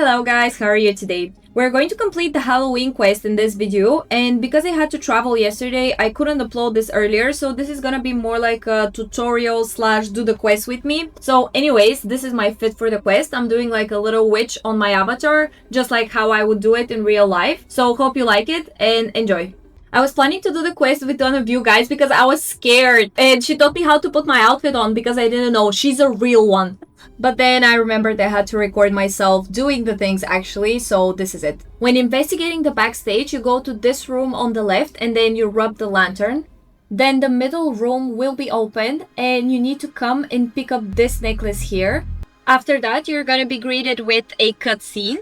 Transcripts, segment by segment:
Hello guys, how are you today? We're going to complete the Halloween quest in this video, and because I had to travel yesterday, I couldn't upload this earlier, so this is gonna be more like a tutorial slash do the quest with me. So anyways, this is my fit for the quest. I'm doing like a little witch on my avatar, just like how I would do it in real life. So hope you like it and enjoy. I was planning to do the quest with one of you guys because I was scared, and she taught me how to put my outfit on because I didn't know. She's a real one. But then I remembered I had to record myself doing the things actually, so this is it. When investigating the backstage, you go to this room on the left and then you rub the lantern. Then the middle room will be opened and you need to come and pick up this necklace here. After that, you're gonna be greeted with a cutscene.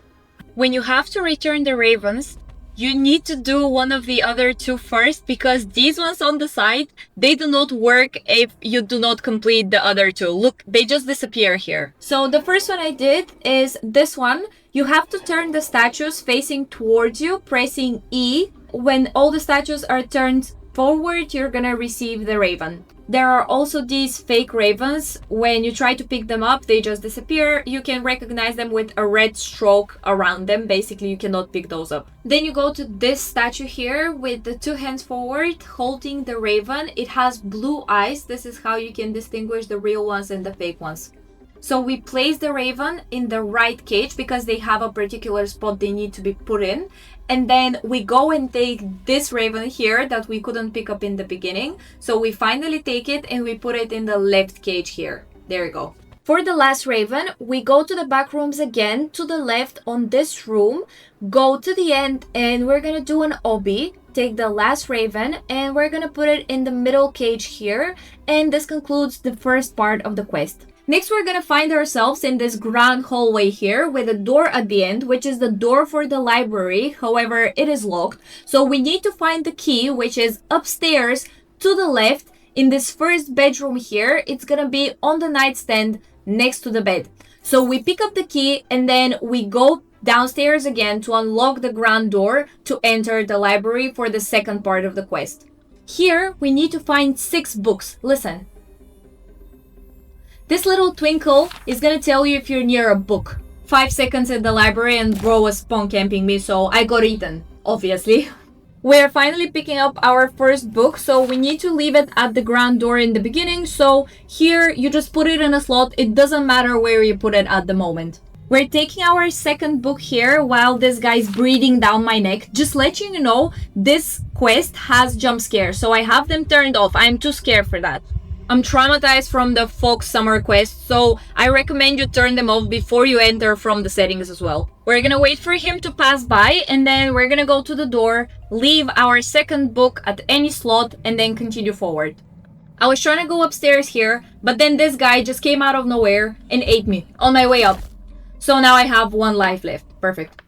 When you have to return the ravens, you need to do one of the other two first because these ones on the side, they do not work if you do not complete the other two. Look, they just disappear here. So the first one I did is this one. You have to turn the statues facing towards you, pressing E. When all the statues are turned forward, you're gonna receive the raven. There are also these fake ravens. When you try to pick them up, they just disappear. You can recognize them with a red stroke around them. Basically, you cannot pick those up. Then you go to this statue here with the two hands forward, holding the raven. It has blue eyes. This is how you can distinguish the real ones and the fake ones. So we place the raven in the right cage because they have a particular spot they need to be put in. And then we go and take this raven here that we couldn't pick up in the beginning. So we finally take it and we put it in the left cage here. There you go. For the last raven, we go to the back rooms again, to the left on this room, go to the end and we're gonna do an obby. Take the last raven and we're gonna put it in the middle cage here. And this concludes the first part of the quest. Next, we're gonna find ourselves in this grand hallway here with a door at the end, which is the door for the library. However, it is locked. So we need to find the key, which is upstairs to the left in this first bedroom here. It's gonna be on the nightstand next to the bed. So we pick up the key and then we go downstairs again to unlock the grand door to enter the library for the second part of the quest. Here, we need to find 6 books. Listen. This little twinkle is gonna tell you if you're near a book. 5 seconds at the library and bro was spawn camping me, so I got eaten, obviously. We're finally picking up our first book, so we need to leave it at the grand door in the beginning. So here, you just put it in a slot. It doesn't matter where you put it at the moment. We're taking our second book here while this guy's breathing down my neck. Just letting you know, this quest has jump scares, so I have them turned off. I'm too scared for that. I'm traumatized from the folk summer quest, so I recommend you turn them off before you enter from the settings as well. We're gonna wait for him to pass by and then we're gonna go to the door, leave our second book at any slot and then continue forward. I was trying to go upstairs here, but then this guy just came out of nowhere and ate me on my way up. So now I have 1 life left. Perfect.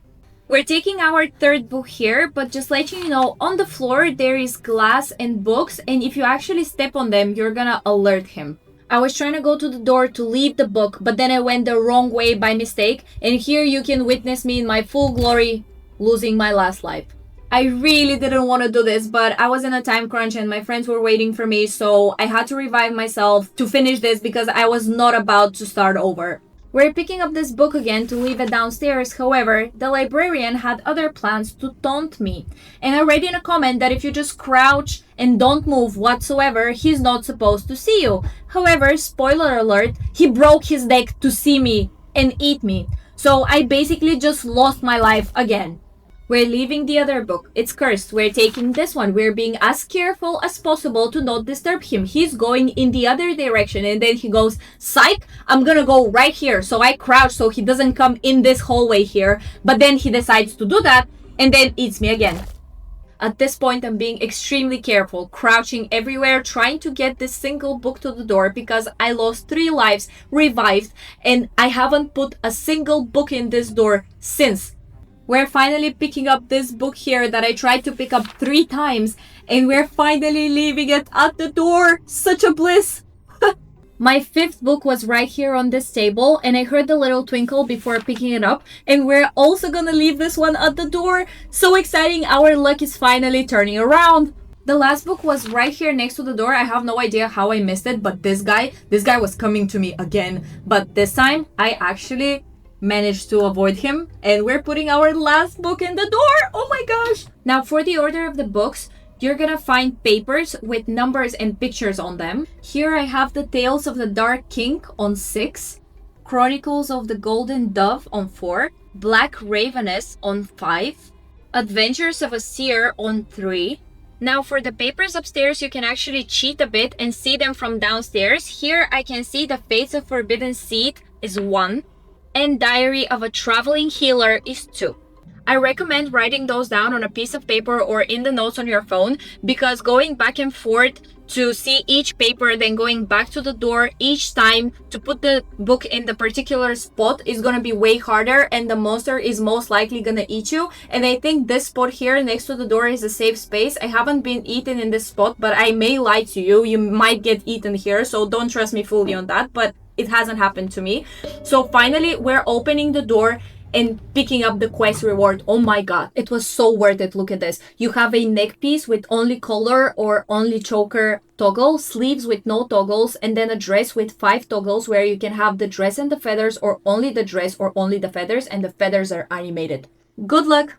We're taking our third book here, but just letting you know, on the floor there is glass and books, and if you actually step on them, you're gonna alert him. I was trying to go to the door to leave the book, but then I went the wrong way by mistake, and here you can witness me in my full glory, losing my last life. I really didn't want to do this, but I was in a time crunch and my friends were waiting for me, so I had to revive myself to finish this because I was not about to start over. We're picking up this book again to leave it downstairs. However, the librarian had other plans to taunt me. And I read in a comment that if you just crouch and don't move whatsoever, he's not supposed to see you. However, spoiler alert, he broke his neck to see me and eat me. So I basically just lost my life again. We're leaving the other book. It's cursed. We're taking this one. We're being as careful as possible to not disturb him. He's going in the other direction and then he goes, psych, I'm gonna go right here. So I crouch so he doesn't come in this hallway here. But then he decides to do that and then eats me again. At this point, I'm being extremely careful, crouching everywhere, trying to get this single book to the door because I lost 3 lives, revived, and I haven't put a single book in this door since. We're finally picking up this book here that I tried to pick up 3 times, and we're finally leaving it at the door. Such a bliss. My 5th book was right here on this table, and I heard the little twinkle before picking it up, and we're also gonna leave this one at the door. So exciting, our luck is finally turning around. The last book was right here next to the door. I have no idea how I missed it, but this guy was coming to me again. But this time, I actually managed to avoid him. And we're putting our last book in the door. Oh my gosh. Now for the order of the books, you're gonna find papers with numbers and pictures on them. Here I have the Tales of the Dark King on 6, Chronicles of the Golden Dove on 4, Black Raveness on 5, Adventures of a Seer on 3. Now for the papers upstairs, you can actually cheat a bit and see them from downstairs. Here I can see the Fates of Forbidden Seed is 1 and Diary of a Traveling Healer is 2. I recommend writing those down on a piece of paper or in the notes on your phone, because going back and forth to see each paper, then going back to the door each time to put the book in the particular spot is gonna be way harder, and the monster is most likely gonna eat you. And I think this spot here next to the door is a safe space. I haven't been eaten in this spot, but I may lie to you. You might get eaten here, so don't trust me fully on that, but it hasn't happened to me. So finally, we're opening the door and picking up the quest reward. Oh my god, it was so worth it. Look at this. You have a neck piece with only collar or only choker toggle, sleeves with no toggles, and then a dress with 5 toggles where you can have the dress and the feathers, or only the dress or only the feathers, and the feathers are animated. Good luck!